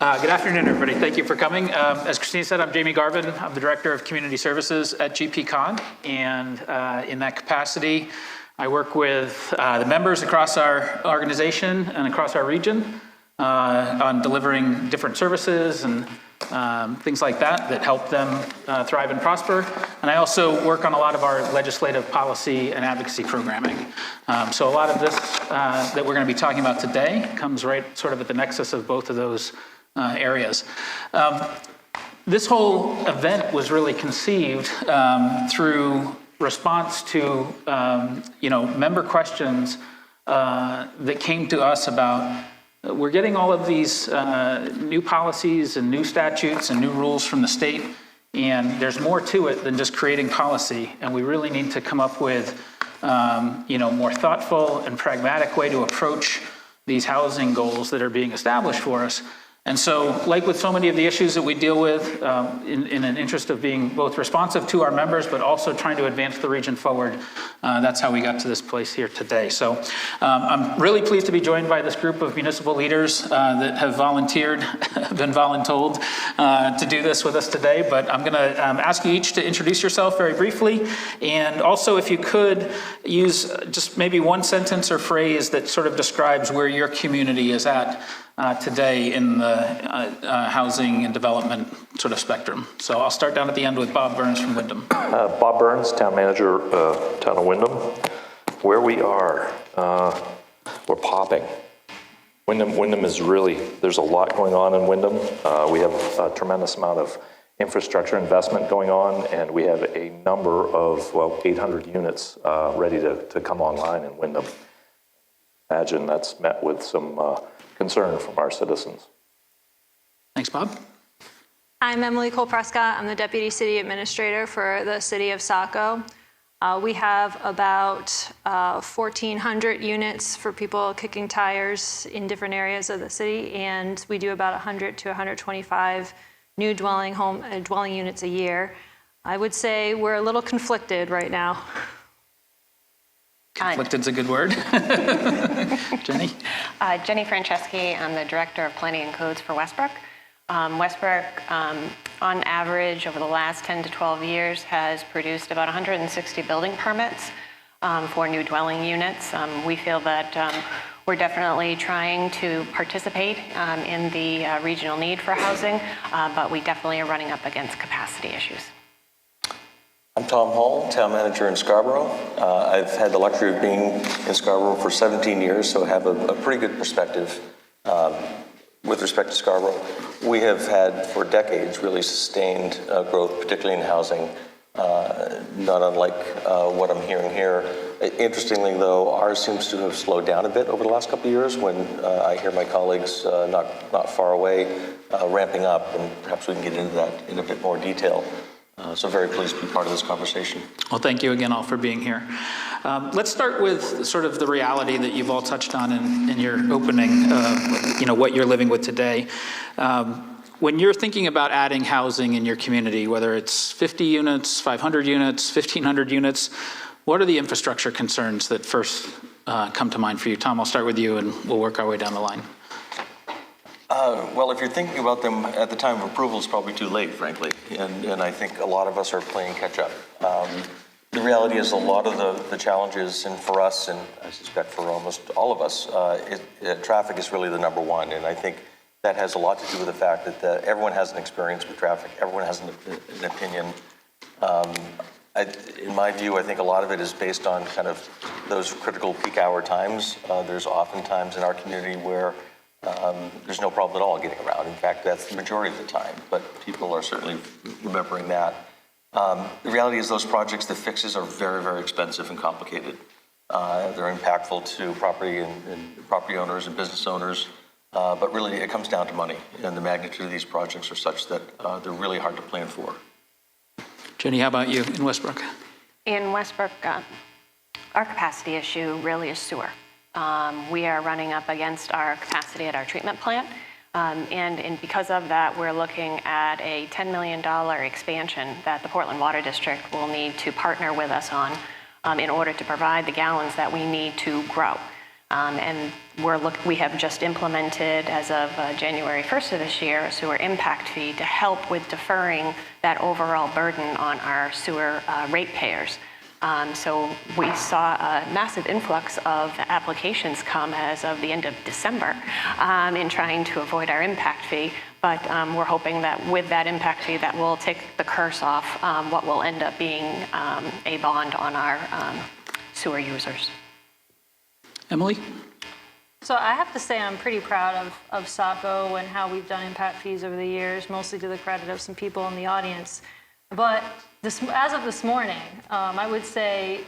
Good afternoon, everybody. Thank you for coming. As Christine said, I'm Jamie Garvin. I'm the Director of Community Services at GPCon, and in that capacity, I work with the members across our organization and across our region on delivering different services and things like that help them thrive and prosper. And I also work on a lot of our legislative policy and advocacy programming. So a lot of this that we're going to be talking about today comes right sort of at the nexus of both of those areas. This whole event was really conceived through response to member questions that came to us about we're getting all of these new policies and new statutes and new rules from the state, and there's more to it than just creating policy, and we really need to come up with more thoughtful and pragmatic way to approach these housing goals that are being established for us. And so, like with so many of the issues that we deal with, in an interest of being both responsive to our members, but also trying to advance the region forward, that's how we got to this place here today. So I'm really pleased to be joined by this group of municipal leaders that have volunteered, been voluntold to do this with us today. But I'm going to ask you each to introduce yourself very briefly. And also, if you could use just maybe one sentence or phrase that sort of describes where your community is at today in the housing and development sort of spectrum. So I'll start down at the end with Bob Burns from Windham. Bob Burns, Town Manager, Town of Windham. Where we are, we're popping. Windham is really, there's a lot going on in Windham. We have a tremendous amount of infrastructure investment going on, and we have a number of, 800 units ready to come online in Windham. Imagine that's met with some concern from our citizens. Thanks, Bob. I'm Emily Cole Prescott. I'm the Deputy City Administrator for the City of Saco. We have about 1,400 units for people kicking tires in different areas of the city, and we do about 100 to 125 new dwelling units a year. I would say we're a little conflicted right now. Conflicted's a good word. Jennie? Jennie Franceschi. I'm the Director of Planning and Codes for Westbrook. Westbrook, on average, over the last 10 to 12 years, has produced about 160 building permits for new dwelling units. We feel that we're definitely trying to participate in the regional need for housing, but we definitely are running up against capacity issues. I'm Tom Hall, Town Manager in Scarborough. I've had the luxury of being in Scarborough for 17 years, so I have a pretty good perspective with respect to Scarborough. We have had, for decades, really sustained growth, particularly in housing, not unlike what I'm hearing here. Interestingly, though, ours seems to have slowed down a bit over the last couple of years when I hear my colleagues not far away ramping up, and perhaps we can get into that in a bit more detail. So very pleased to be part of this conversation. Well, thank you again all for being here. Let's start with sort of the reality that you've all touched on in your opening, what you're living with today. When you're thinking about adding housing in your community, whether it's 50 units, 500 units, 1,500 units, what are the infrastructure concerns that first come to mind for you? Tom, I'll start with you and we'll work our way down the line. Well, if you're thinking about them at the time of approval, it's probably too late, frankly. And I think a lot of us are playing catch up. The reality is a lot of the challenges, and for us, and I suspect for almost all of us, traffic is really the number one. And I think that has a lot to do with the fact that everyone has an experience with traffic. Everyone has an opinion. In my view, I think a lot of it is based on kind of those critical peak hour times. There's often times in our community where there's no problem at all getting around. In fact, that's the majority of the time, but people are certainly remembering that. The reality is those projects, the fixes are very, very expensive and complicated. They're impactful to property and property owners and business owners, but really it comes down to money, and the magnitude of these projects are such that they're really hard to plan for. Jennie, how about you in Westbrook? In Westbrook, our capacity issue really is sewer. We are running up against our capacity at our treatment plant. And because of that, we're looking at a $10 million expansion that the Portland Water District will need to partner with us on in order to provide the gallons that we need to grow. And we have just implemented, as of January 1st of this year, a sewer impact fee to help with deferring that overall burden on our sewer ratepayers. So we saw a massive influx of applications come as of the end of December in trying to avoid our impact fee. But we're hoping that with that impact fee, that will take the curse off what will end up being a bond on our sewer users. Emily? So I have to say I'm pretty proud of Saco and how we've done impact fees over the years, mostly to the credit of some people in the audience. But as of this morning, I would say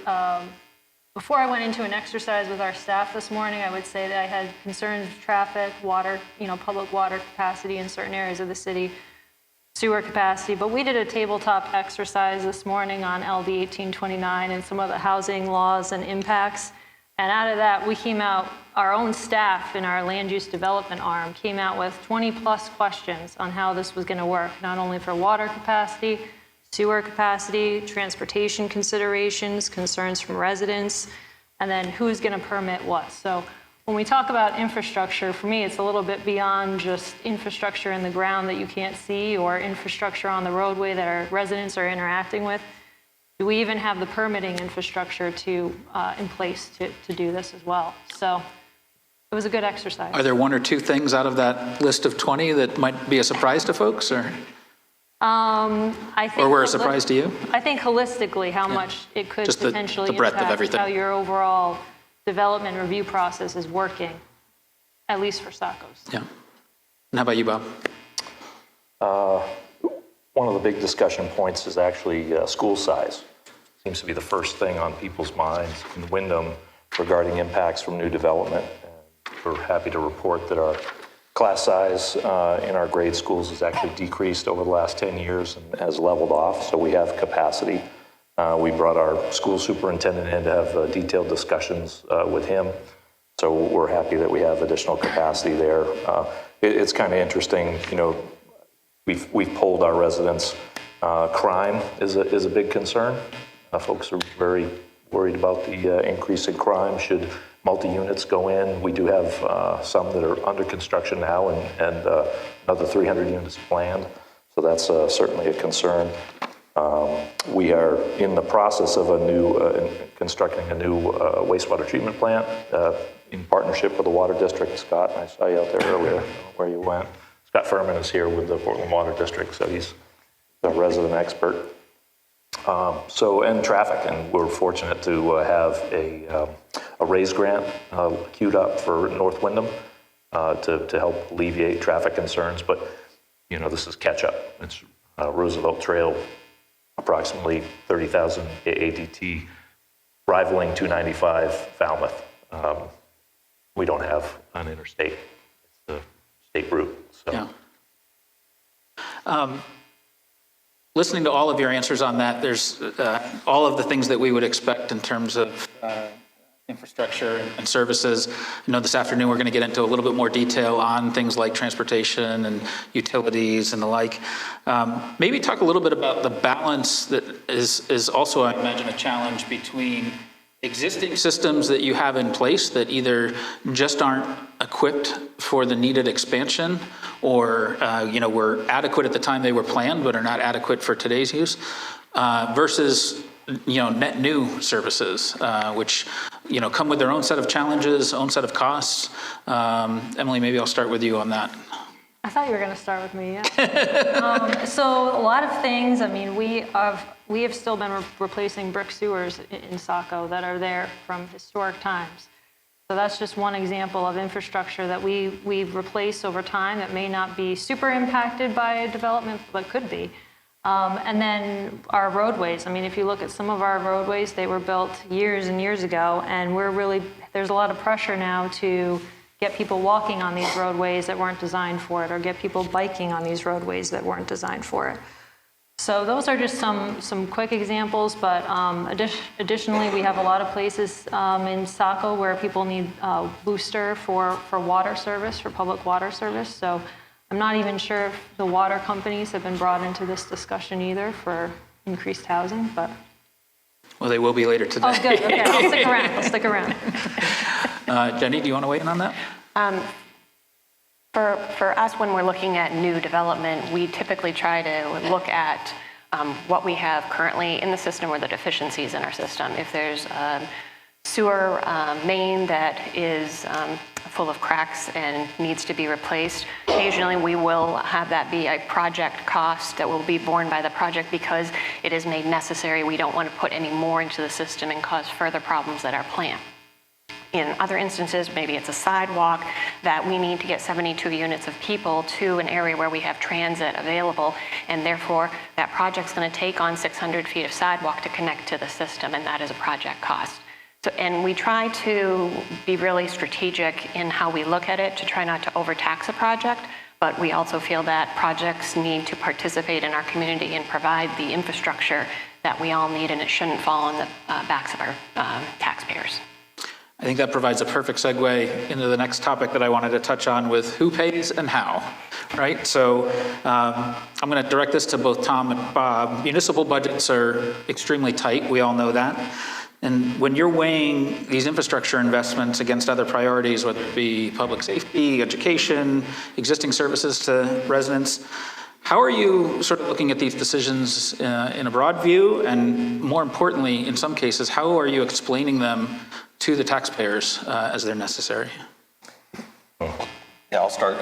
before I went into an exercise with our staff this morning, I would say that I had concerns with traffic, water, public water capacity in certain areas of the city, sewer capacity. But we did a tabletop exercise this morning on LD 1829 and some of the housing laws and impacts. And out of that, we came out, our own staff in our land use development arm came out with 20 plus questions on how this was going to work, not only for water capacity, sewer capacity, transportation considerations, concerns from residents, and then who's going to permit what. So when we talk about infrastructure, for me, it's a little bit beyond just infrastructure in the ground that you can't see or infrastructure on the roadway that our residents are interacting with. Do we even have the permitting infrastructure in place to do this as well? So it was a good exercise. Are there one or two things out of that list of 20 that might be a surprise to folks, or? I think or were a surprise to you? I think holistically how much it could Just potentially the breadth of impact everything. how your overall development review process is working, at least for Sacos. Yeah. And how about you, Bob? One of the big discussion points is actually school size. Seems to be the first thing on people's minds in Windham regarding impacts from new development. And we're happy to report that our class size in our grade schools has actually decreased over the last 10 years and has leveled off, so we have capacity. We brought our school superintendent in to have detailed discussions with him, so we're happy that we have additional capacity there. It's kind of interesting, we've polled our residents. Crime is a big concern. Folks are very worried about the increase in crime. Should multi-units go in? We do have some that are under construction now and another 300 units planned. So that's certainly a concern. We are in the process of constructing a new wastewater treatment plant in partnership with the Water District. Scott, I saw you out there earlier. I don't know where you went. Scott Furman is here with the Portland Water District, so he's a resident expert. And traffic, and we're fortunate to have a RAISE grant queued up for North Windham to help alleviate traffic concerns. But, this is catch up. It's Roosevelt Trail, approximately 30,000 ADT, rivaling 295 Falmouth. We don't have an interstate. It's the state route. So. Yeah. Listening to all of your answers on that, there's all of the things that we would expect in terms of infrastructure and services. I know this afternoon we're going to get into a little bit more detail on things like transportation and utilities and the like. Maybe talk a little bit about the balance that is also, I imagine, a challenge between existing systems that you have in place that either just aren't equipped for the needed expansion or were adequate at the time they were planned but are not adequate for today's use versus net new services which come with their own set of challenges, own set of costs. Emily, maybe I'll start with you on that. I thought you were going to start with me, yeah. So a lot of things, we have still been replacing brick sewers in Saco that are there from historic times. So that's just one example of infrastructure that we've replaced over time that may not be super impacted by development, but could be. And then our roadways. If you look at some of our roadways, they were built years and years ago, and there's a lot of pressure now to get people walking on these roadways that weren't designed for it, or get people biking on these roadways that weren't designed for it. So those are just some quick examples, but additionally, we have a lot of places in Saco where people need booster for water service, for public water service. So I'm not even sure if the water companies have been brought into this discussion either for increased housing, but. Well, they will be later today. Oh, good, okay, I'll stick around. Jennie, do you want to weigh in on that? For us, when we're looking at new development, we typically try to look at what we have currently in the system or the deficiencies in our system. If there's sewer main that is full of cracks and needs to be replaced, occasionally we will have that be a project cost that will be borne by the project because it is made necessary. We don't want to put any more into the system and cause further problems at our plant. In other instances, maybe it's a sidewalk that we need to get 72 units of people to an area where we have transit available, and therefore that project's going to take on 600 feet of sidewalk to connect to the system, and that is a project cost. So, and we try to be really strategic in how we look at it to try not to overtax a project, but we also feel that projects need to participate in our community and provide the infrastructure that we all need, and it shouldn't fall on the backs of our taxpayers. I think that provides a perfect segue into the next topic that I wanted to touch on with who pays and how, right? So I'm going to direct this to both Tom and Bob. Municipal budgets are extremely tight. We all know that. And when you're weighing these infrastructure investments against other priorities, whether it be public safety, education, existing services to residents, how are you sort of looking at these decisions in a broad view? And more importantly, in some cases, how are you explaining them to the taxpayers as they're necessary? Yeah, I'll start.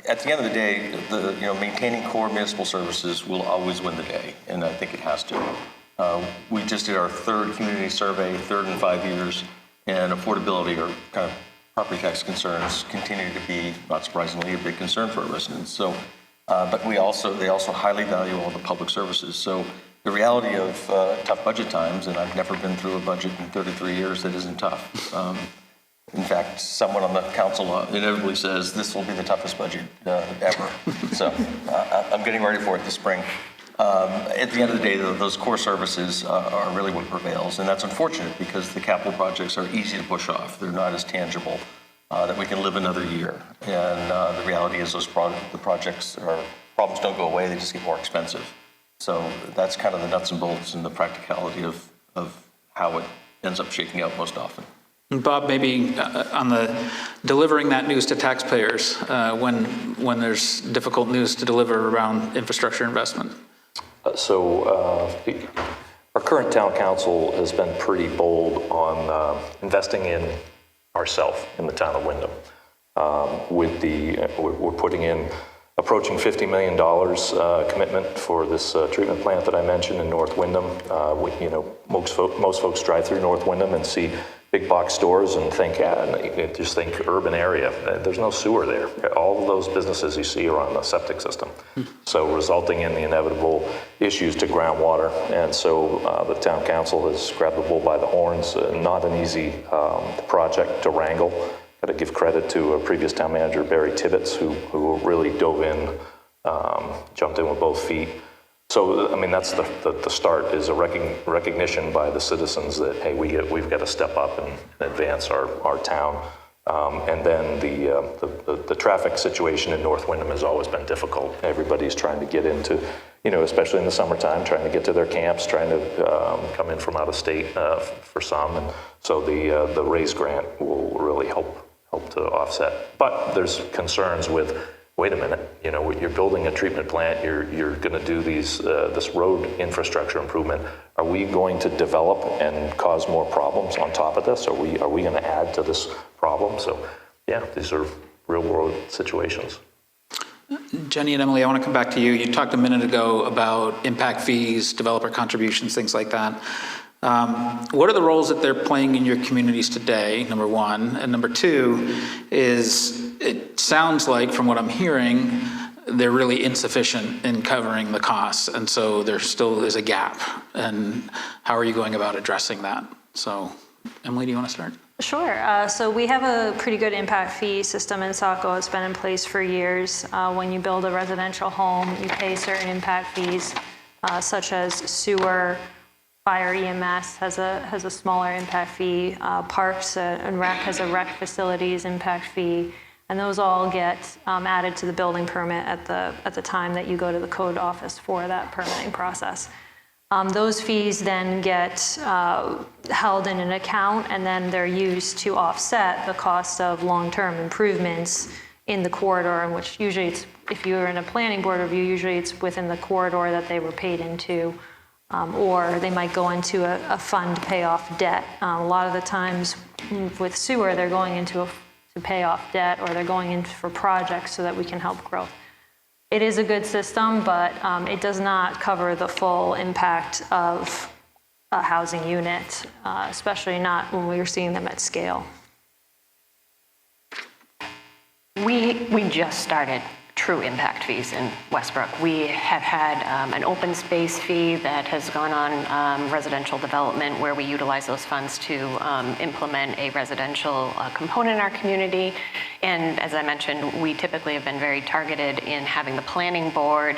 At the end of the day, maintaining core municipal services will always win the day, and I think it has to. We just did our third community survey, third in 5 years, and affordability or kind of property tax concerns continue to be, not surprisingly, a big concern for our residents. So, but they also highly value all the public services. So the reality of tough budget times, and I've never been through a budget in 33 years that isn't tough. In fact, someone on the council inevitably says this will be the toughest budget ever. So I'm getting ready for it this spring. At the end of the day, those core services are really what prevails, and that's unfortunate because the capital projects are easy to push off. They're not as tangible that we can live another year. And the reality is the projects or problems don't go away, they just get more expensive. So that's kind of the nuts and bolts and the practicality of how it ends up shaking out most often. Bob, maybe on the delivering that news to taxpayers when there's difficult news to deliver around infrastructure investment. Our current town council has been pretty bold on investing in ourselves in the town of Windham. We're putting in approaching $50 million commitment for this treatment plant that I mentioned in North Windham. Most folks drive through North Windham and see big box stores and just think urban area. There's no sewer there. All of those businesses you see are on the septic system. So resulting in the inevitable issues to groundwater. And so the town council has grabbed the bull by the horns. Not an easy project to wrangle. Got to give credit to a previous town manager, Barry Tibbetts, who really dove in, jumped in with both feet. So, I mean, that's the start, is a recognition by the citizens that, hey, we've got to step up and advance our town. And then the traffic situation in North Windham has always been difficult. Everybody's trying to get into, especially in the summertime, trying to get to their camps, trying to come in from out of state for some. And so the RAISE grant will really help to offset. But there's concerns with, wait a minute, you're building a treatment plant, you're going to do this road infrastructure improvement. Are we going to develop and cause more problems on top of this? Are we going to add to this problem? So, yeah, these are real world situations. Jennie and Emily, I want to come back to you. You talked a minute ago about impact fees, developer contributions, things like that. What are the roles that they're playing in your communities today, number one? And number two is, it sounds like, from what I'm hearing, they're really insufficient in covering the costs. And so there still is a gap. And how are you going about addressing that? So, Emily, do you want to start? Sure. So we have a pretty good impact fee system in Saco. It's been in place for years. When you build a residential home, you pay certain impact fees, such as sewer. Fire EMS has a smaller impact fee. Parks and Rec has a rec facilities impact fee, and those all get added to the building permit at the time that you go to the code office for that permitting process. Those fees then get held in an account, and then they're used to offset the cost of long-term improvements in the corridor, in which usually it's, if you're in a planning board review, usually it's within the corridor that they were paid into, or they might go into a fund to pay off debt. A lot of the times with sewer, they're going into to pay off debt, or they're going in for projects so that we can help growth. It is a good system, but it does not cover the full impact of a housing unit, especially not when we're seeing them at scale. We just started true impact fees in Westbrook. We have had an open space fee that has gone on residential development, where we utilize those funds to implement a residential component in our community. And as I mentioned, we typically have been very targeted in having the planning board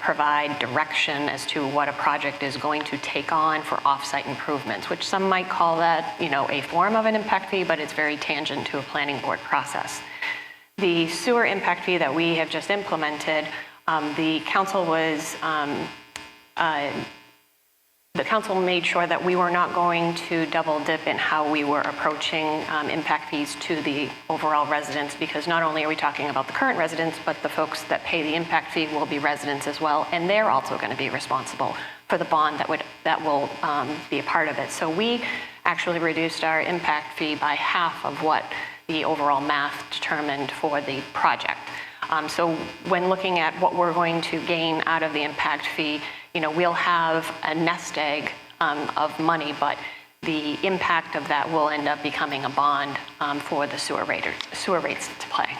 provide direction as to what a project is going to take on for off-site improvements, which some might call that, a form of an impact fee, but it's very tangent to a planning board process. The sewer impact fee that we have just implemented, the council made sure that we were not going to double dip in how we were approaching impact fees to the overall residents, because not only are we talking about the current residents, but the folks that pay the impact fee will be residents as well, and they're also going to be responsible for the bond that will be a part of it. So we actually reduced our impact fee by half of what the overall math determined for the project. So when looking at what we're going to gain out of the impact fee, we'll have a nest egg of money, but the impact of that will end up becoming a bond for the sewer rates to play.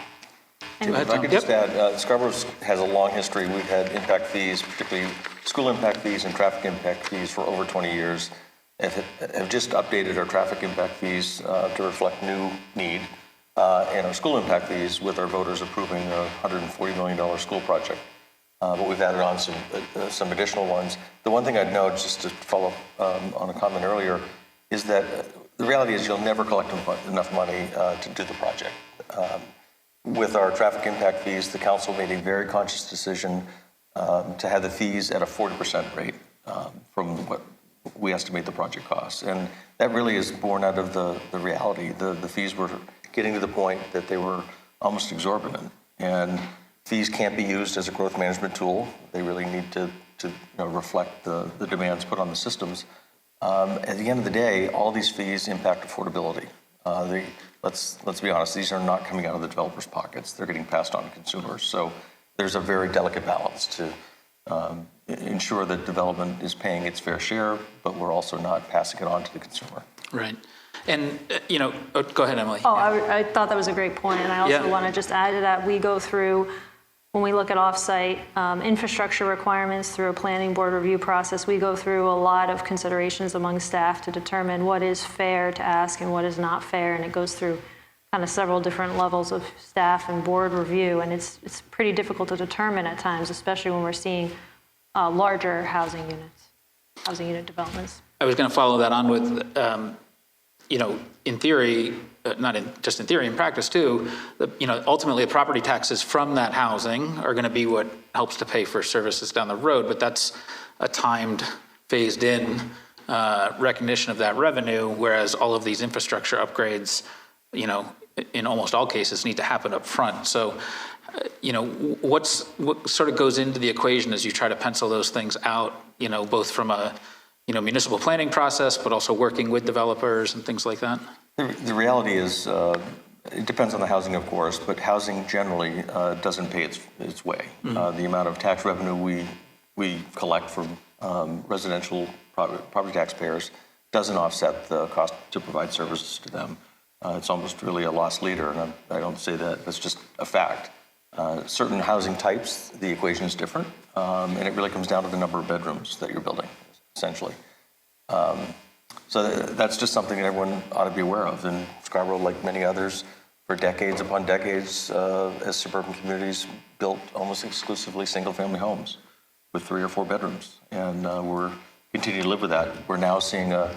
If I could just add, Scarborough has a long history. We've had impact fees, particularly school impact fees and traffic impact fees, for over 20 years. Have just updated our traffic impact fees to reflect new need, and our school impact fees with our voters approving a $140 million school project. But we've added on some additional ones. The one thing I'd note, just to follow up on a comment earlier, is that the reality is you'll never collect enough money to do the project. With our traffic impact fees, the council made a very conscious decision to have the fees at a 40% rate from what we estimate the project costs. And that really is born out of the reality. The fees were getting to the point that they were almost exorbitant. And fees can't be used as a growth management tool. They really need to reflect the demands put on the systems. At the end of the day, all these fees impact affordability. Let's be honest, these are not coming out of the developers' pockets. They're getting passed on to consumers. So there's a very delicate balance to ensure that development is paying its fair share, but we're also not passing it on to the consumer. Right. And, go ahead, Emily. Oh, I thought that was a great point, and I also want to just add to that, we go through, when we look at off-site infrastructure requirements through a planning board review process, we go through a lot of considerations among staff to determine what is fair to ask and what is not fair, and it goes through kind of several different levels of staff and board review, and it's pretty difficult to determine at times, especially when we're seeing larger housing unit developments. I was going to follow that on with, in theory, just in theory, in practice too, ultimately the property taxes from that housing are going to be what helps to pay for services down the road, but that's a timed, phased in recognition of that revenue, whereas all of these infrastructure upgrades, in almost all cases need to happen up front. So, what sort of goes into the equation as you try to pencil those things out, both from a, municipal planning process, but also working with developers and things like that? The reality is, it depends on the housing, of course, but housing generally doesn't pay its way. Mm-hmm. The amount of tax revenue we collect from residential property taxpayers doesn't offset the cost to provide services to them. It's almost really a loss leader, and I don't say that, that's just a fact. Certain housing types, the equation is different, and it really comes down to the number of bedrooms that you're building, essentially. So that's just something that everyone ought to be aware of. And Scarborough, like many others, for decades upon decades, as suburban communities, built almost exclusively single-family homes with 3 or 4 bedrooms, and we're continuing to live with that. We're now seeing a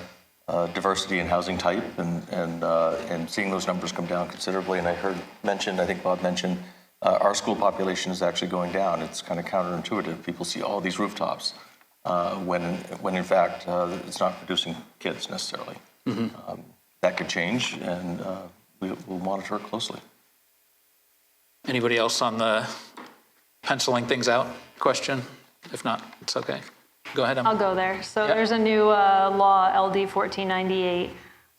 diversity in housing type, and seeing those numbers come down considerably. And I think Bob mentioned, our school population is actually going down. It's kind of counterintuitive. People see all these rooftops. when in fact it's not producing kids necessarily. That could change, and we'll monitor it closely. Anybody else on the penciling things out question? If not, it's okay. Go ahead, Emma. I'll go there. So Yep. there's a new law, LD 1498.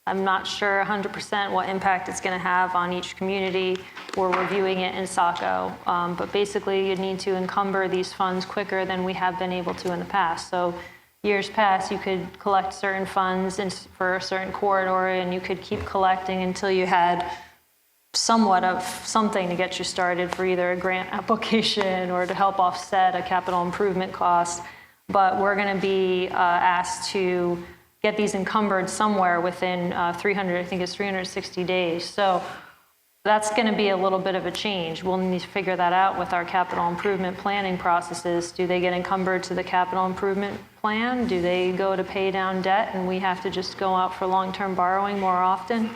I'm not sure 100% what impact it's going to have on each community. We're reviewing it in Saco. But basically, you need to encumber these funds quicker than we have been able to in the past. So years past, you could collect certain funds for a certain corridor, and you could keep collecting until you had somewhat of something to get you started for either a grant application or to help offset a capital improvement cost. But we're going to be asked to get these encumbered somewhere within 360 days. So that's going to be a little bit of a change. We'll need to figure that out with our capital improvement planning processes. Do they get encumbered to the capital improvement plan? Do they go to pay down debt and we have to just go out for long-term borrowing more often?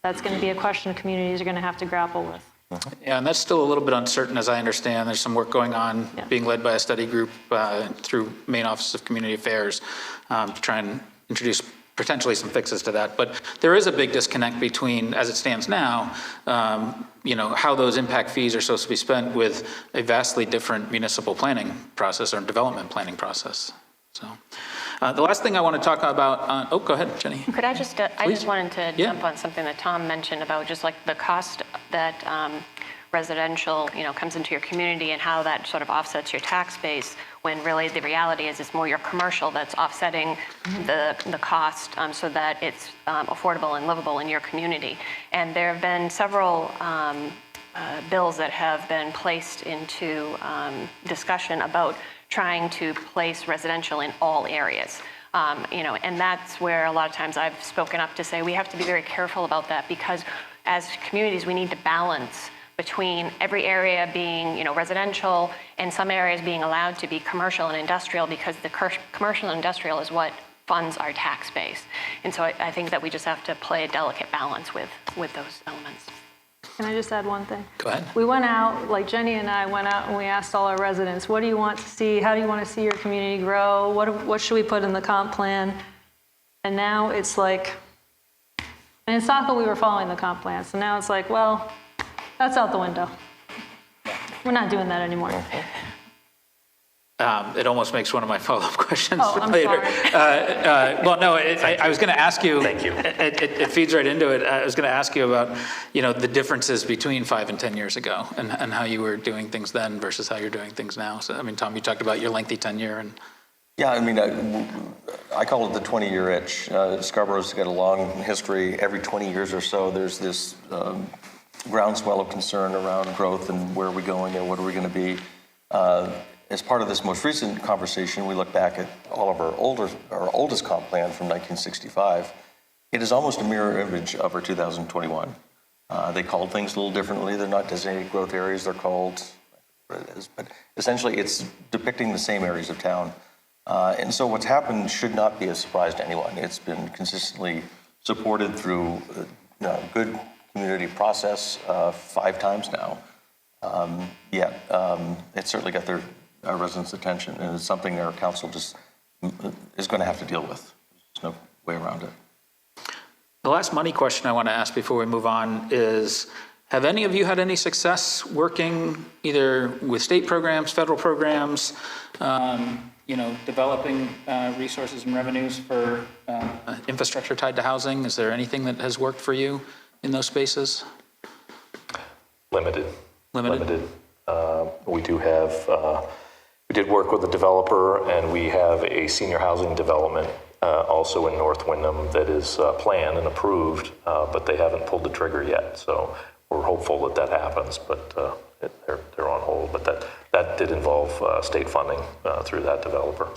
That's going to be a question communities are going to have to grapple with. Yeah, and that's still a little bit uncertain, as I understand. There's some work going on being led by a study group through Maine Office of Community Affairs to try and introduce potentially some fixes to that. But there is a big disconnect between, as it stands now, how those impact fees are supposed to be spent with a vastly different municipal planning process or development planning process. So the last thing I want to talk about, go ahead, Jenny. Could I just, I Please. just wanted to Yeah. jump on something that Tom mentioned about just like the cost that residential, comes into your community and how that sort of offsets your tax base, when really the reality is it's more your commercial that's offsetting the cost so that it's affordable and livable in your community. And there have been several bills that have been placed into discussion about trying to place residential in all areas. And that's where a lot of times I've spoken up to say we have to be very careful about that, because as communities we need to balance between every area being residential and some areas being allowed to be commercial and industrial, because the commercial and industrial is what funds our tax base. And so I think that we just have to play a delicate balance with those elements. Can I just add one thing? Go ahead. We went out, like Jenny and I went out and we asked all our residents, what do you want to see? How do you want to see your community grow? What should we put in the comp plan? And now it's like, and in Saco we were following the comp plan. So now it's like, well, that's out the window. We're not doing that anymore. It almost makes one of my follow-up questions Oh, I'm later. sorry. Well, no, I was going to ask you. Thank you. It feeds right into it. I was going to ask you about, the differences between 5 and 10 years ago, and how you were doing things then versus how you're doing things now. So, Tom, you talked about your lengthy tenure and. Yeah, I call it the 20-year itch. Scarborough's got a long history. Every 20 years or so, there's this groundswell of concern around growth and where are we going and what are we going to be. As part of this most recent conversation, we look back at all of our oldest comp plan from 1965. It is almost a mirror image of our 2021. They called things a little differently. They're not designated growth areas. They're called, what it is, but essentially it's depicting the same areas of town. And so what's happened should not be a surprise to anyone. It's been consistently supported through good community process 5 times now. It certainly got their residents' attention, and it's something our council just is going to have to deal with. There's no way around it. The last money question I want to ask before we move on is, have any of you had any success working either with state programs, federal programs, developing resources and revenues for infrastructure tied to housing? Is there anything that has worked for you in those spaces? Limited. We do have, we did work with a developer, and we have a senior housing development also in North Windham that is planned and approved, but they haven't pulled the trigger yet. So we're hopeful that happens, but they're on hold. But that did involve state funding through that developer.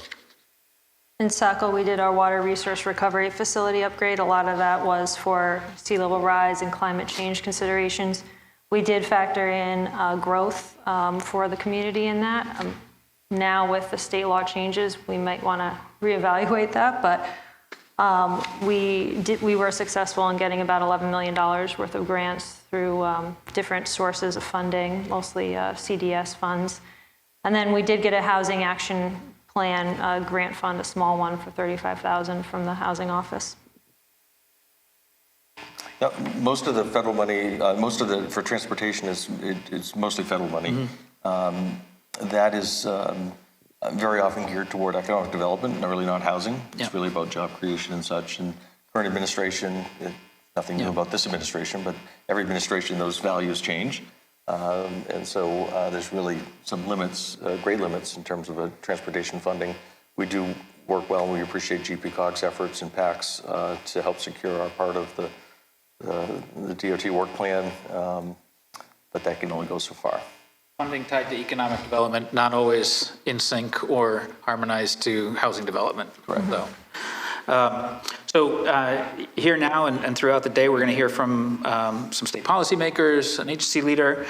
In Saco, we did our water resource recovery facility upgrade. A lot of that was for sea level rise and climate change considerations. We did factor in growth for the community in that. Now with the state law changes, we might want to reevaluate that, but we were successful in getting about $11 million worth of grants through different sources of funding, mostly CDS funds. And then we did get a housing action plan, grant fund, a small one for $35,000 from the housing office. Now, most of the federal money, for transportation is mostly federal money. That is very often geared toward economic development, really not housing. It's really about job creation and such. And current administration, nothing new about this administration, but every administration, those values change. And so there's really some limits, great limits in terms of transportation funding. We do work well, and we appreciate GPCOG's efforts and PACs to help secure our part of the DOT work plan, but that can only go so far. Funding tied to economic development, not always in sync or harmonized to housing development. Correct. So here now and throughout the day, we're going to hear from some state policymakers, an agency leader.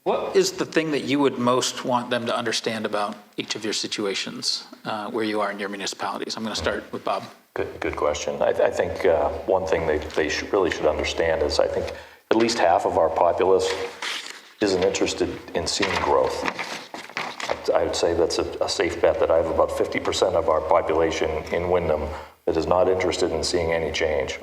What is the thing that you would most want them to understand about each of your situations where you are in your municipalities? I'm going to start with Bob. Good question. I think one thing they really should understand is I think at least half of our populace isn't interested in seeing growth. I would say that's a safe bet that I have about 50% of our population in Windham that is not interested in seeing any change.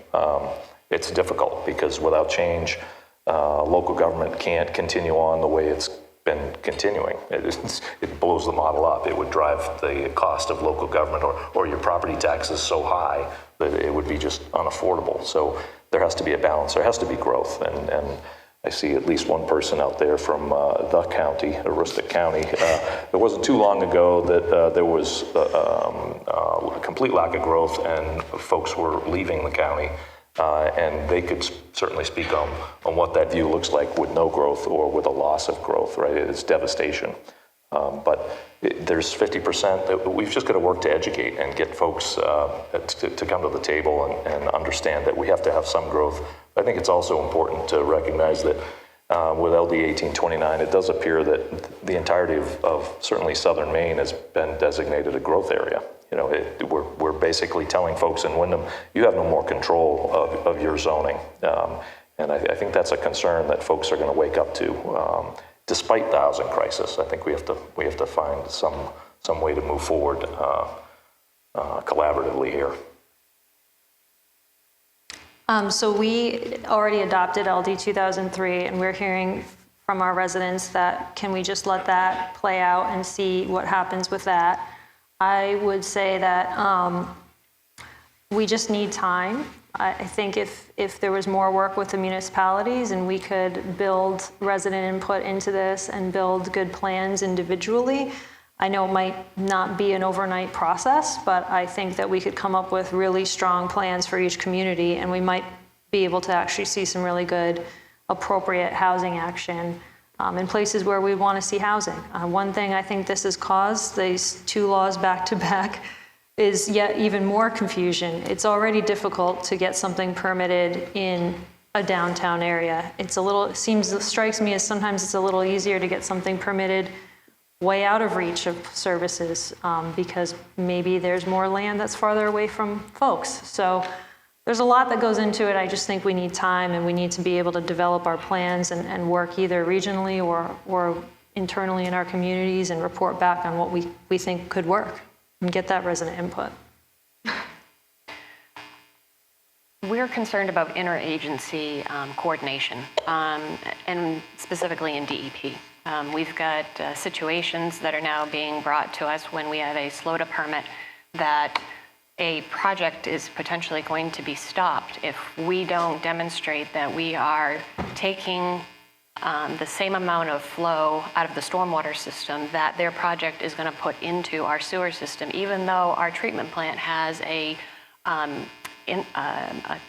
It's difficult because without change, local government can't continue on the way it's been continuing. It blows the model up. It would drive the cost of local government or your property taxes so high that it would be just unaffordable. So there has to be a balance. There has to be growth. And I see at least one person out there from the county, Aroostook County. It wasn't too long ago that there was a complete lack of growth and folks were leaving the county. And they could certainly speak on what that view looks like with no growth or with a loss of growth, right? It's devastation. But there's 50% that we've just got to work to educate and get folks to come to the table and understand that we have to have some growth. I think it's also important to recognize that with LD 1829, it does appear that the entirety of certainly southern Maine has been designated a growth area. You know, we're basically telling folks in Windham, you have no more control of your zoning. And I think that's a concern that folks are going to wake up to. Despite the housing crisis, I think we have to find some way to move forward collaboratively here. So we already adopted LD 2003, and we're hearing from our residents that can we just let that play out and see what happens with that? I would say that we just need time. I think if there was more work with the municipalities and we could build resident input into this and build good plans individually, I know it might not be an overnight process, but I think that we could come up with really strong plans for each community, and we might be able to actually see some really good, appropriate housing action in places where we want to see housing. One thing I think this has caused, these two laws back to back, is yet even more confusion. It's already difficult to get something permitted in a downtown area. It strikes me as sometimes it's a little easier to get something permitted way out of reach of services because maybe there's more land that's farther away from folks. So there's a lot that goes into it. I just think we need time, and we need to be able to develop our plans and work either regionally or internally in our communities and report back on what we think could work and get that resident input. We're concerned about interagency coordination, and specifically in DEP. We've got situations that are now being brought to us when we have a SLOTA permit that a project is potentially going to be stopped if we don't demonstrate that we are taking the same amount of flow out of the stormwater system that their project is going to put into our sewer system, even though our treatment plant has a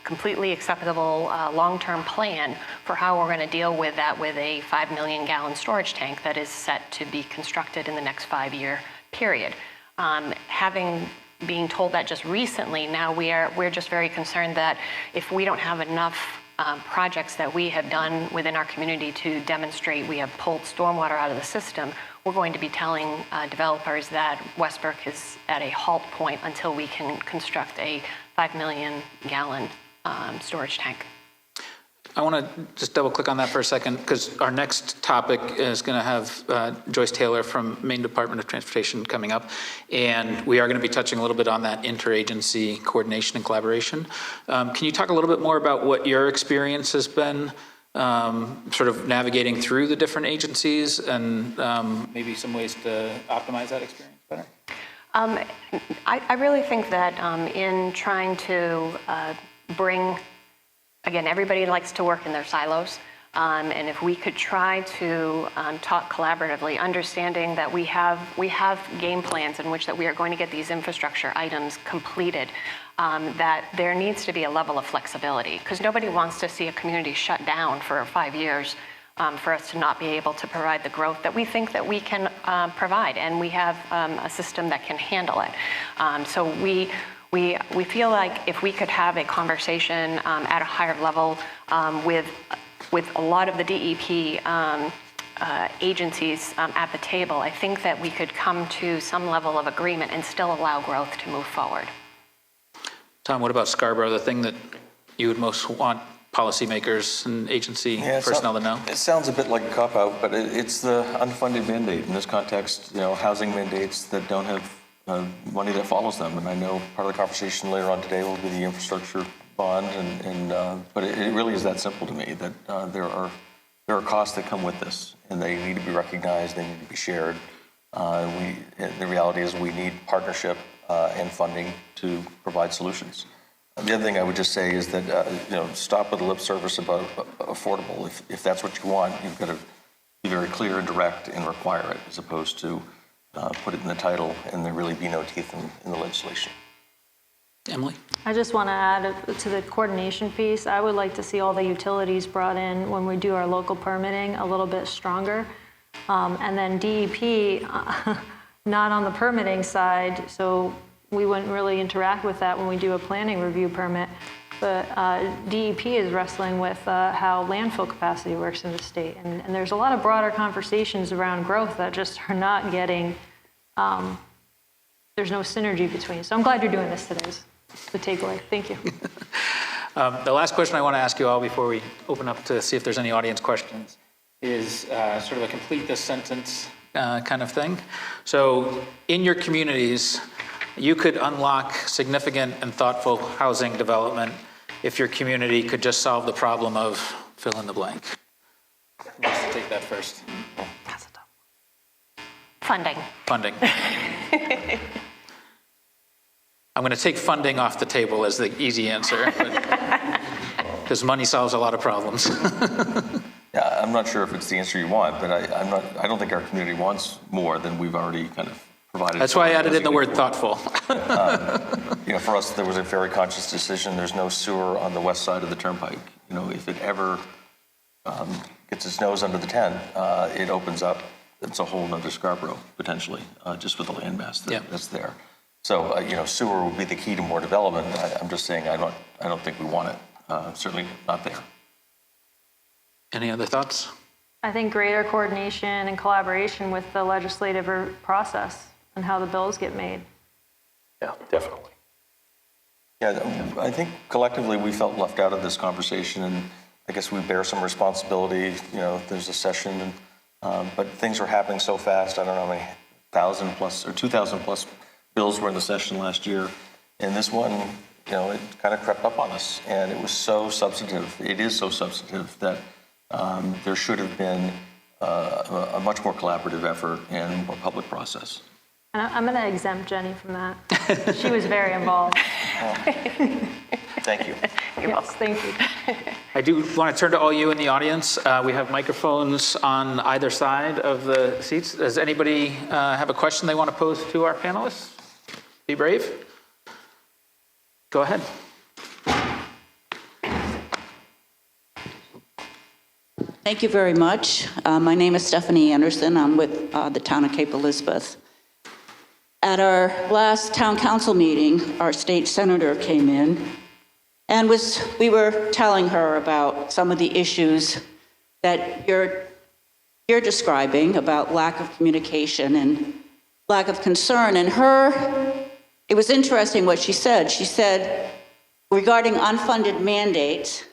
completely acceptable long-term plan for how we're going to deal with that with a 5 million gallon storage tank that is set to be constructed in the next 5-year period. Being told that just recently, now we're just very concerned that if we don't have enough projects that we have done within our community to demonstrate we have pulled stormwater out of the system, we're going to be telling developers that Westbrook is at a halt point until we can construct a 5 million gallon storage tank. I want to just double click on that for a second, because our next topic is going to have Joyce Taylor from Maine Department of Transportation coming up. And we are going to be touching a little bit on that interagency coordination and collaboration. Can you talk a little bit more about what your experience has been sort of navigating through the different agencies and maybe some ways to optimize that experience better? I really think that in trying to bring, again, everybody likes to work in their silos. And if we could try to talk collaboratively, understanding that we have game plans in which that we are going to get these infrastructure items completed, that there needs to be a level of flexibility, because nobody wants to see a community shut down for 5 years for us to not be able to provide the growth that we think that we can provide, and we have a system that can handle it. So we feel like if we could have a conversation at a higher level with a lot of the DEP agencies at the table, I think that we could come to some level of agreement and still allow growth to move forward. Tom, what about Scarborough, the thing that you would most want policymakers and agency personnel to know? It sounds a bit like a cop-out, but it's the unfunded mandate. In this context, housing mandates that don't have money that follows them. And I know part of the conversation later on today will be the infrastructure bond, but it really is that simple to me, that there are costs that come with this, and they need to be recognized, they need to be shared. The reality is we need partnership and funding to provide solutions. The other thing I would just say is that, stop with the lip service about affordable. If that's what you want, you've got to be very clear and direct and require it, as opposed to put it in the title and there really be no teeth in the legislation. Emily? I just want to add to the coordination piece. I would like to see all the utilities brought in when we do our local permitting a little bit stronger. And then DEP, not on the permitting side, so we wouldn't really interact with that when we do a planning review permit. But DEP is wrestling with how landfill capacity works in the state. And there's a lot of broader conversations around growth that just are not getting, there's no synergy between. So I'm glad you're doing this today, is the takeaway. Thank you. The last question I want to ask you all before we open up to see if there's any audience questions is sort of a complete this sentence kind of thing. So in your communities, you could unlock significant and thoughtful housing development if your community could just solve the problem of fill in the blank. Who wants to take that first? Funding. Funding. I'm going to take funding off the table as the easy answer, because money solves a lot of problems. Yeah, I'm not sure if it's the answer you want, but I don't think our community wants more than we've already kind of provided. That's why I added in the word thoughtful. For us, there was a very conscious decision. There's no sewer on the west side of the turnpike. If it ever gets its nose under the tent, it opens up. It's a whole nother Scarborough, potentially, just with the landmass that's there. So, sewer would be the key to more development. I'm just saying I don't think we want it. Certainly not there. Any other thoughts? I think greater coordination and collaboration with the legislative process and how the bills get made. Yeah, definitely. Yeah, I think collectively we felt left out of this conversation, and I guess we bear some responsibility. There's a session, but things are happening so fast. I don't know how many 1,000 plus or 2,000 plus bills were in the session last year, and this one, it kind of crept up on us, and it was so substantive. It is so substantive that there should have been a much more collaborative effort and more public process. And I'm going to exempt Jennie from that. She was very involved. Thank you. You're welcome. Thank you. I do want to turn to all you in the audience. We have microphones on either side of the seats. Does anybody have a question they want to pose to our panelists? Be brave. Go ahead. Thank you very much. My name is Stephanie Anderson. I'm with the town of Cape Elizabeth. At our last town council meeting, our state senator came in and we were telling her about some of the issues that you're describing about lack of communication and lack of concern. And it was interesting what she said. She said, regarding unfunded mandates,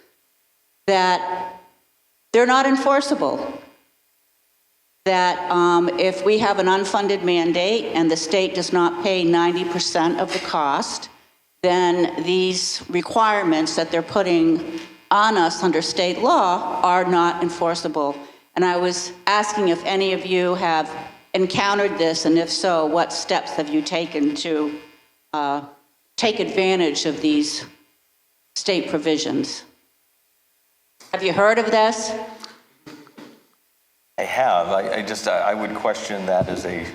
that they're not enforceable. That if we have an unfunded mandate and the state does not pay 90% of the cost, then these requirements that they're putting on us under state law are not enforceable. And I was asking if any of you have encountered this, and if so, what steps have you taken to take advantage of these state provisions? Have you heard of this? I have. I would question that as a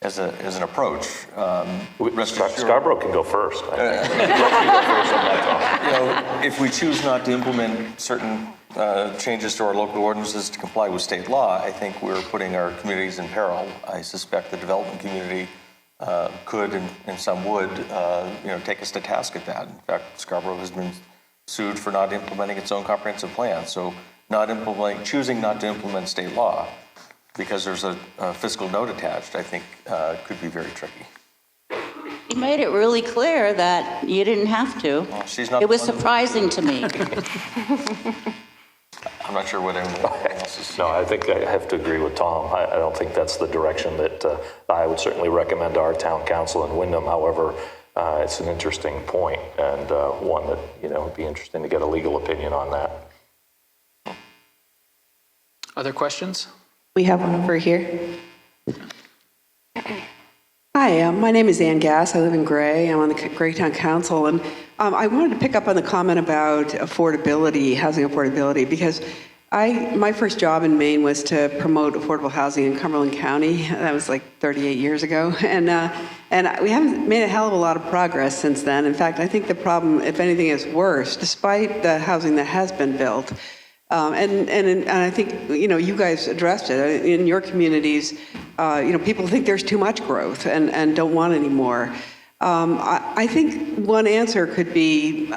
as an approach. Scarborough can go first. If we choose not to implement certain changes to our local ordinances to comply with state law, I think we're putting our communities in peril. I suspect the development community could and some would, take us to task at that. In fact, Scarborough has been sued for not implementing its own comprehensive plan. So choosing not to implement state law because there's a fiscal note attached, I think could be very tricky. You made it really clear that you didn't have to. Well, she's not. It was surprising to me. I'm not sure what anyone else is. No, I think I have to agree with Tom. I don't think that's the direction that I would certainly recommend to our town council in Windham. However, it's an interesting point and one that, would be interesting to get a legal opinion on that. Other questions? We have one over here. Hi, my name is Ann Gass. I live in Gray. I'm on the Gray Town Council, and I wanted to pick up on the comment about affordability, housing affordability, because my first job in Maine was to promote affordable housing in Cumberland County. That was like 38 years ago, and we haven't made a hell of a lot of progress since then. In fact, I think the problem, if anything, is worse, despite the housing that has been built. And I think, you guys addressed it. In your communities, people think there's too much growth and don't want any more. I think one answer could be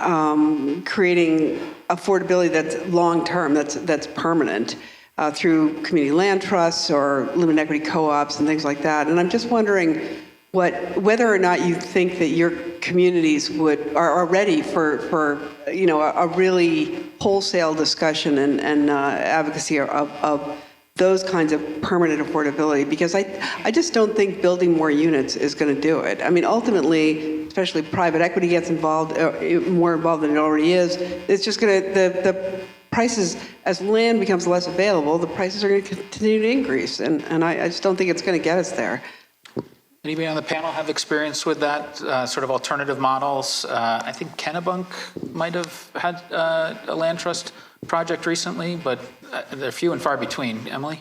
creating affordability that's long-term, that's permanent, through community land trusts or limited equity co-ops and things like that. And I'm just wondering whether or not you think that your communities are ready for a really wholesale discussion and advocacy of those kinds of permanent affordability, because I just don't think building more units is going to do it. I mean, ultimately, especially private equity gets involved, more involved than it already is. It's just going to, the prices, as land becomes less available, the prices are going to continue to increase, and I just don't think it's going to get us there. Anybody on the panel have experience with that sort of alternative models? I think Kennebunk might have had a land trust project recently, but they're few and far between. Emily?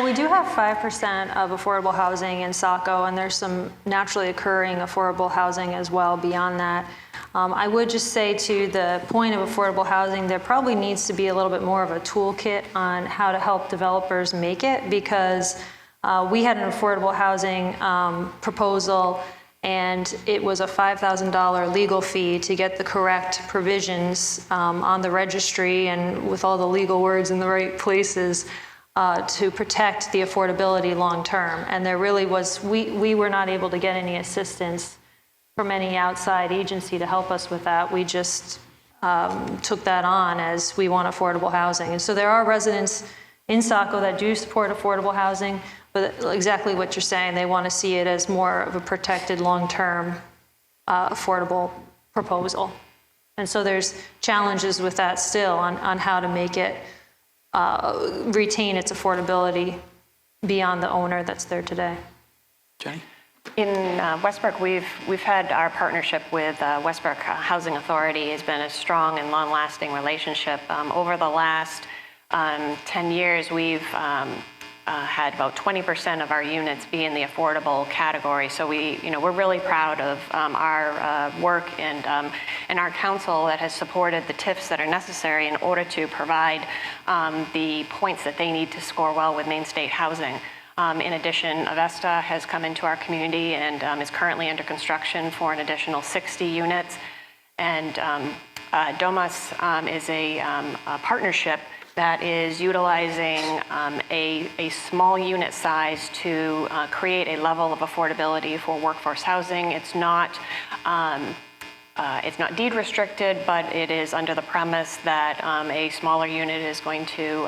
We do have 5% of affordable housing in Saco, and there's some naturally occurring affordable housing as well beyond that. I would just say, to the point of affordable housing, there probably needs to be a little bit more of a toolkit on how to help developers make it, because we had an affordable housing proposal, and it was a $5,000 legal fee to get the correct provisions on the registry and with all the legal words in the right places to protect the affordability long term. And there really was, we were not able to get any assistance from any outside agency to help us with that. We just took that on as we want affordable housing. And so there are residents in Saco that do support affordable housing, but exactly what you're saying, they want to see it as more of a protected long-term affordable proposal. And so there's challenges with that still on how to make it retain its affordability beyond the owner that's there today. Jennie? In Westbrook, we've had our partnership with Westbrook Housing Authority has been a strong and long-lasting relationship. Over the last 10 years, we've had about 20% of our units be in the affordable category. So we're really proud of our work and our council that has supported the TIFs that are necessary in order to provide the points that they need to score well with Maine State Housing. In addition, Avesta has come into our community and is currently under construction for an additional 60 units. And Domas is a partnership that is utilizing a small unit size to create a level of affordability for workforce housing. It's not it's not deed restricted, but it is under the premise that a smaller unit is going to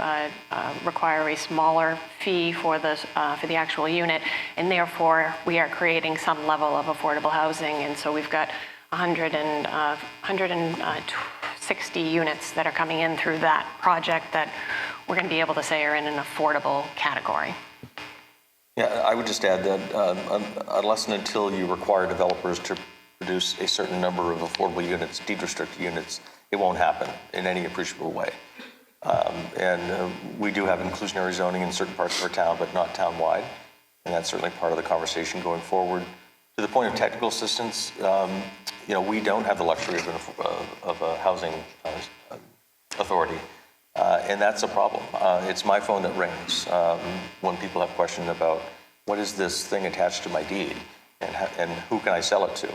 require a smaller fee for the actual unit, and therefore we are creating some level of affordable housing. And so we've got 160 units that are coming in through that project that we're going to be able to say are in an affordable category. Yeah, I would just add that unless and until you require developers to produce a certain number of affordable units, deed restricted units, it won't happen in any appreciable way. We do have inclusionary zoning in certain parts of our town, but not town-wide, and that's certainly part of the conversation going forward. To the point of technical assistance, we don't have the luxury of a housing authority, and that's a problem. It's my phone that rings when people have questions about what is this thing attached to my deed, and who can I sell it to?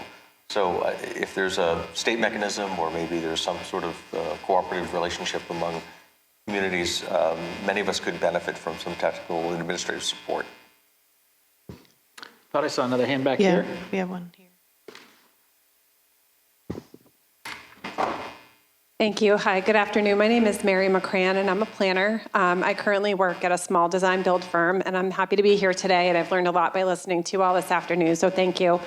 So if there's a state mechanism, or maybe there's some sort of cooperative relationship among communities, many of us could benefit from some technical and administrative support. Thought I saw another hand back here. Yeah, we have one here. Thank you. Hi, good afternoon. My name is Mary McCran, and I'm a planner. I currently work at a small design build firm, and I'm happy to be here today, and I've learned a lot by listening to you all this afternoon, so thank you.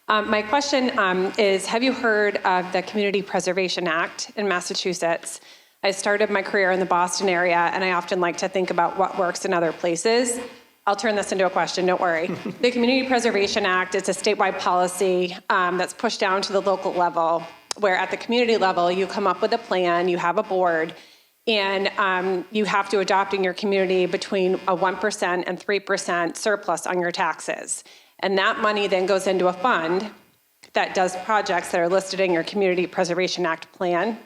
My question is, have you heard of the Community Preservation Act in Massachusetts? I started my career in the Boston area, and I often like to think about what works in other places. I'll turn this into a question, don't worry. The Community Preservation Act, it's a statewide policy that's pushed down to the local level, where at the community level, you come up with a plan, you have a board, and you have to adopt in your community between a 1% and 3% surplus on your taxes. And that money then goes into a fund that does projects that are listed in your Community Preservation Act plan.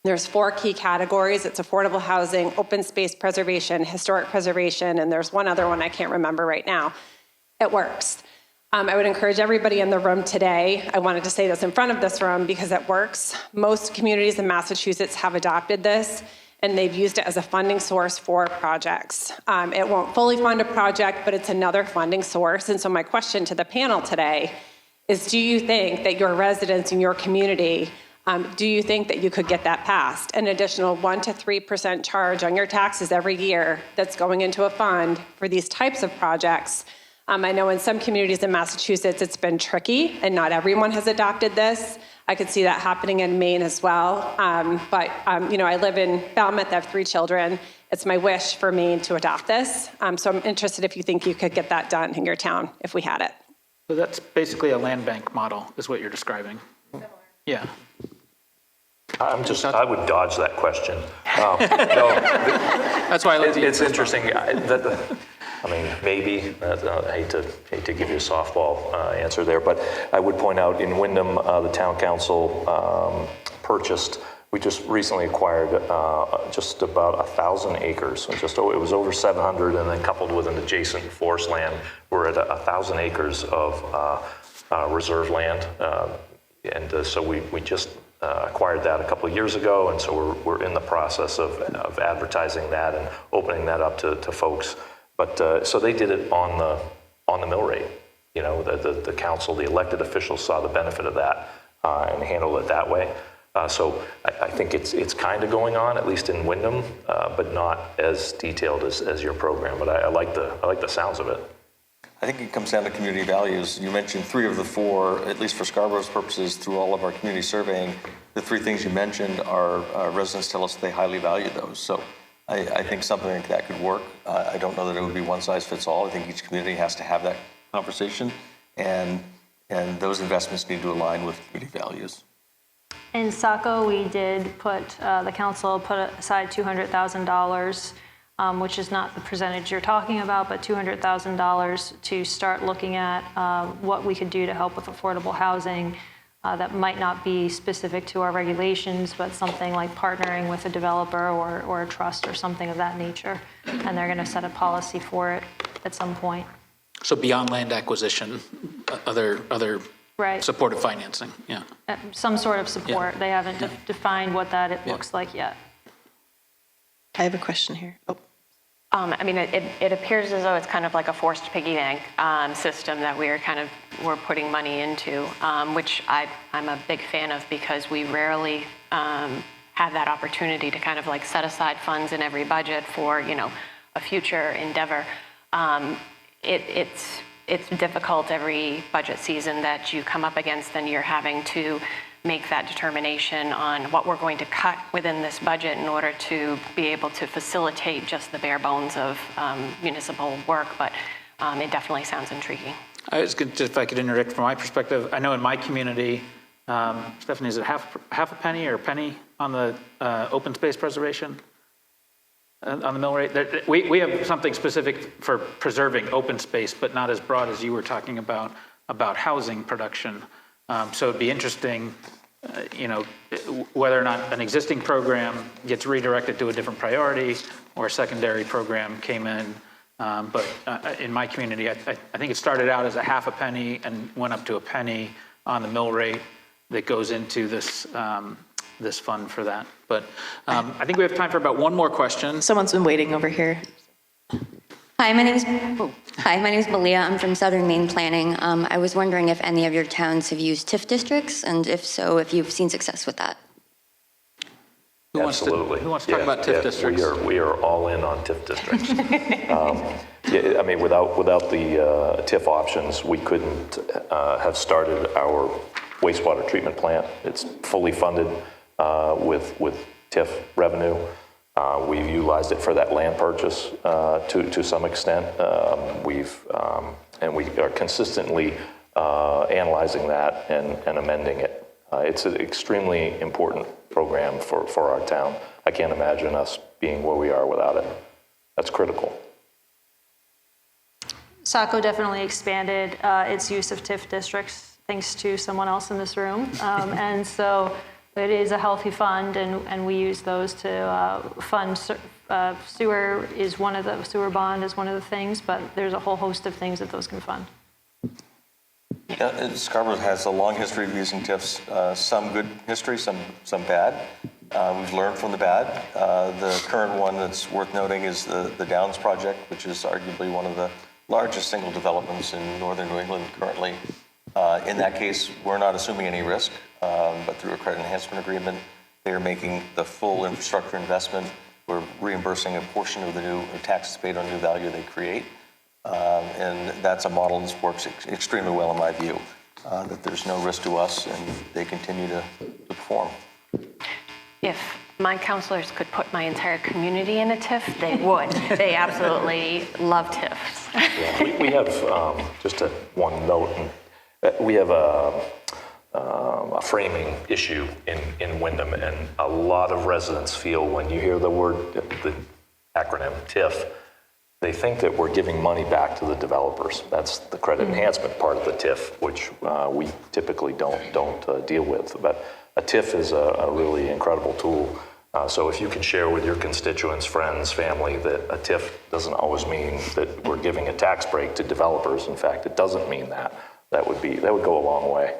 There's 4 key categories. It's affordable housing, open space preservation, historic preservation, and there's one other one I can't remember right now. It works. I would encourage everybody in the room today, I wanted to say this in front of this room because it works. Most communities in Massachusetts have adopted this, and they've used it as a funding source for projects. It won't fully fund a project, but it's another funding source. And so my question to the panel today is, do you think that your residents in your community, do you think that you could get that passed? An additional 1% to 3% charge on your taxes every year that's going into a fund for these types of projects. I know in some communities in Massachusetts, it's been tricky, and not everyone has adopted this. I could see that happening in Maine as well. But I live in Falmouth, I have 3 children. It's my wish for Maine to adopt this. So I'm interested if you think you could get that done in your town if we had it. So that's basically a land bank model, is what you're describing. Yeah. I would dodge that question. That's why I like to use It's interesting. Maybe, I hate to give you a softball answer there, but I would point out in Windham, the town council we just recently acquired just about 1,000 acres. It was over 700, and then coupled with an adjacent forest land, we're at 1,000 acres of reserve land. So we just acquired that a couple of years ago, and so we're in the process of advertising that and opening that up to folks. But so they did it on the mill rate. The council, the elected officials saw the benefit of that and handled it that way. So I think it's kind of going on, at least in Windham, but not as detailed as your program. But I like the sounds of it. I think it comes down to community values. You mentioned 3 of the 4, at least for Scarborough's purposes, through all of our community surveying. The 3 things you mentioned are residents tell us they highly value those. So I think something like that could work. I don't know that it would be one size fits all. I think each community has to have that conversation, and those investments need to align with community values. In Saco, we did the council put aside $200,000, which is not the percentage you're talking about, but $200,000 to start looking at what we could do to help with affordable housing that might not be specific to our regulations, but something like partnering with a developer or a trust or something of that nature. And they're going to set a policy for it at some point. So beyond land acquisition, other Right. supportive financing, yeah. Some sort of support. Yeah. They haven't defined what that looks like yet. I have a question here. Oh. I mean, it appears as though it's kind of like a forced piggy bank system that we're putting money into, which I'm a big fan of because we rarely have that opportunity to kind of like set aside funds in every budget for, a future endeavor. It's difficult every budget season that you come up against, and you're having to make that determination on what we're going to cut within this budget in order to be able to facilitate just the bare bones of municipal work, but it definitely sounds intriguing. I was going to, if I could interject from my perspective, I know in my community, Stephanie, is it half a penny or a penny on the open space preservation? On the mill rate? We have something specific for preserving open space, but not as broad as you were talking about housing production. So it'd be interesting, whether or not an existing program gets redirected to a different priority or a secondary program came in. But in my community, I think it started out as a half a penny and went up to a penny on the mill rate that goes into this this fund for that. But I think we have time for about one more question. Someone's been waiting over here. Hi, my name is Malia. I'm from Southern Maine Planning. I was wondering if any of your towns have used TIF districts, and if so, if you've seen success with that. Absolutely. Who wants to talk about TIF districts? We are all in on TIF districts. I mean, without the TIF options, we couldn't have started our wastewater treatment plant. It's fully funded with TIF revenue. We've utilized it for that land purchase to some extent. And we are consistently analyzing that and amending it. It's an extremely important program for our town. I can't imagine us being where we are without it. That's critical. Saco definitely expanded its use of TIF districts thanks to someone else in this room. And so it is a healthy fund, and we use those to fund sewer sewer bond is one of the things, but there's a whole host of things that those can fund. Yeah, Scarborough has a long history of using TIFs, some good history, some bad. We've learned from the bad. The current one that's worth noting is the Downs project, which is arguably one of the largest single developments in northern New England currently. In that case, we're not assuming any risk, but through a credit enhancement agreement, they are making the full infrastructure investment. We're reimbursing a portion of the new taxes paid on new value they create. And that's a model that works extremely well in my view, that there's no risk to us and they continue to perform. If my counselors could put my entire community in a TIF, they would. They absolutely love TIFs. Yeah, we have, just one note, we have a framing issue in Windham, and a lot of residents feel when you hear the acronym TIF, they think that we're giving money back to the developers. That's the credit enhancement part of the TIF, which we typically don't deal with. But a TIF is a really incredible tool. So if you can share with your constituents, friends, family, that a TIF doesn't always mean that we're giving a tax break to developers. In fact, it doesn't mean that. That would go a long way.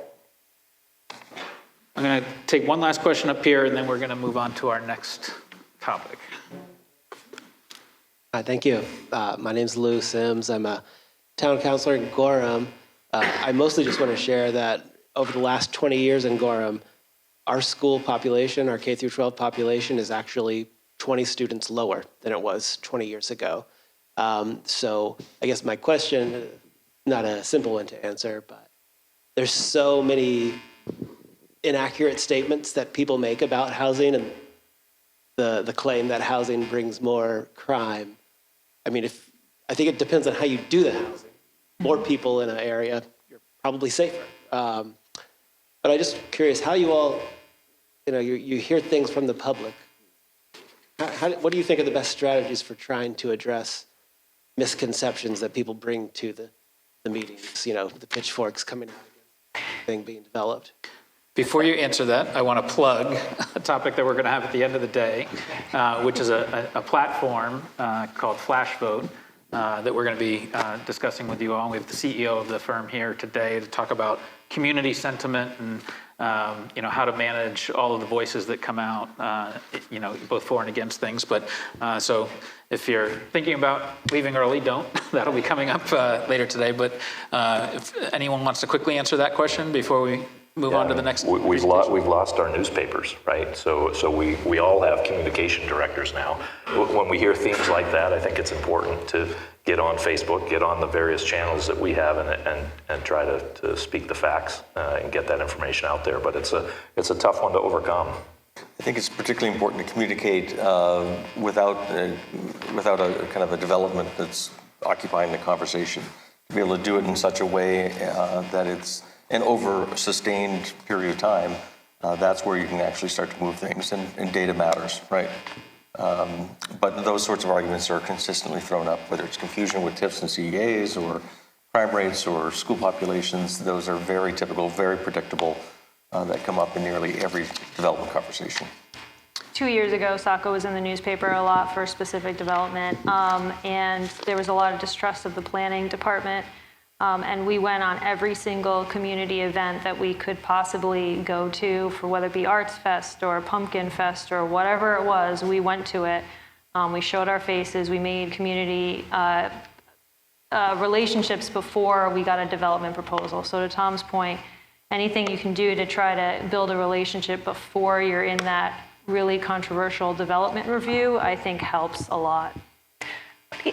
I'm going to take one last question up here, and then we're going to move on to our next topic. Hi, thank you. My name's Lou Sims. I'm a town councilor in Gorham. I mostly just want to share that over the last 20 years in Gorham, our school population, our K through 12 population, is actually 20 students lower than it was 20 years ago. So I guess my question, not a simple one to answer, but there's so many inaccurate statements that people make about housing and the claim that housing brings more crime. I mean, I think it depends on how you do the housing. More people in an area, you're probably safer. But I'm just curious how you all, you hear things from the public. What do you think are the best strategies for trying to address misconceptions that people bring to the meetings, the pitchforks coming out against thing being developed? Before you answer that, I want to plug a topic that we're going to have at the end of the day, which is a platform called Flash Vote that we're going to be discussing with you all. We have the CEO of the firm here today to talk about community sentiment and how to manage all of the voices that come out, both for and against things. But so if you're thinking about leaving early, don't. That'll be coming up later today. But if anyone wants to quickly answer that question before we move on to the next. We've lost our newspapers, right? So we all have communication directors now. When we hear themes like that, I think it's important to get on Facebook, get on the various channels that we have, and try to speak the facts and get that information out there. But it's a tough one to overcome. I think it's particularly important to communicate without a kind of a development that's occupying the conversation. To be able to do it in such a way that it's an over a sustained period of time, that's where you can actually start to move things, and data matters, right? But those sorts of arguments are consistently thrown up, whether it's confusion with TIFs and CEAs or crime rates or school populations. Those are very typical, very predictable, that come up in nearly every development conversation. 2 years ago, Saco was in the newspaper a lot for specific development, and there was a lot of distrust of the planning department. And we went on every single community event that we could possibly go to, for whether it be Arts Fest or Pumpkin Fest or whatever it was, we went to it. We showed our faces, we made community relationships before we got a development proposal. So to Tom's point, anything you can do to try to build a relationship before you're in that really controversial development review, I think helps a lot.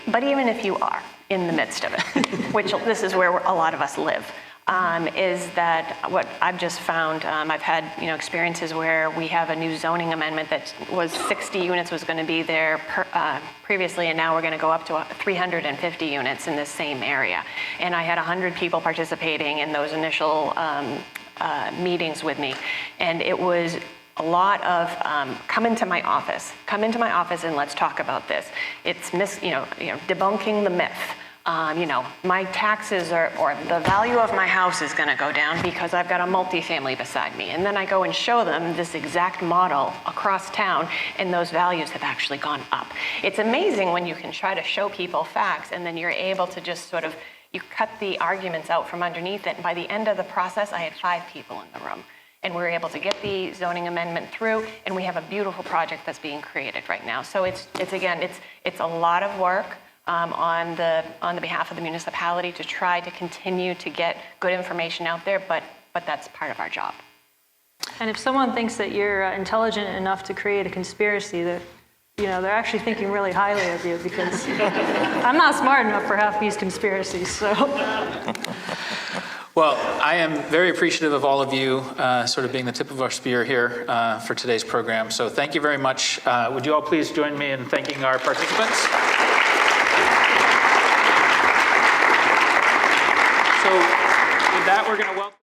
But even if you are in the midst of it, which this is where a lot of us live, is that what I've just found, I've had experiences where we have a new zoning amendment that was 60 units was going to be there previously, and now we're going to go up to 350 units in this same area. And I had 100 people participating in those initial meetings with me, and it was a lot of come into my office and let's talk about this. It's debunking the myth. My taxes or the value of my house is going to go down because I've got a multifamily beside me. And then I go and show them this exact model across town, and those values have actually gone up. It's amazing when you can try to show people facts, and then you're able to just sort of, you cut the arguments out from underneath it. And by the end of the process, I had 5 people in the room. And we were able to get the zoning amendment through, and we have a beautiful project that's being created right now. So it's a lot of work on the behalf of the municipality to try to continue to get good information out there, but that's part of our job. And if someone thinks that you're intelligent enough to create a conspiracy, that they're actually thinking really highly of you, because I'm not smart enough for half these conspiracies. So. Well, I am very appreciative of all of you sort of being the tip of our spear here for today's program. So thank you very much. Would you all please join me in thanking our participants? So with that, we're going to welcome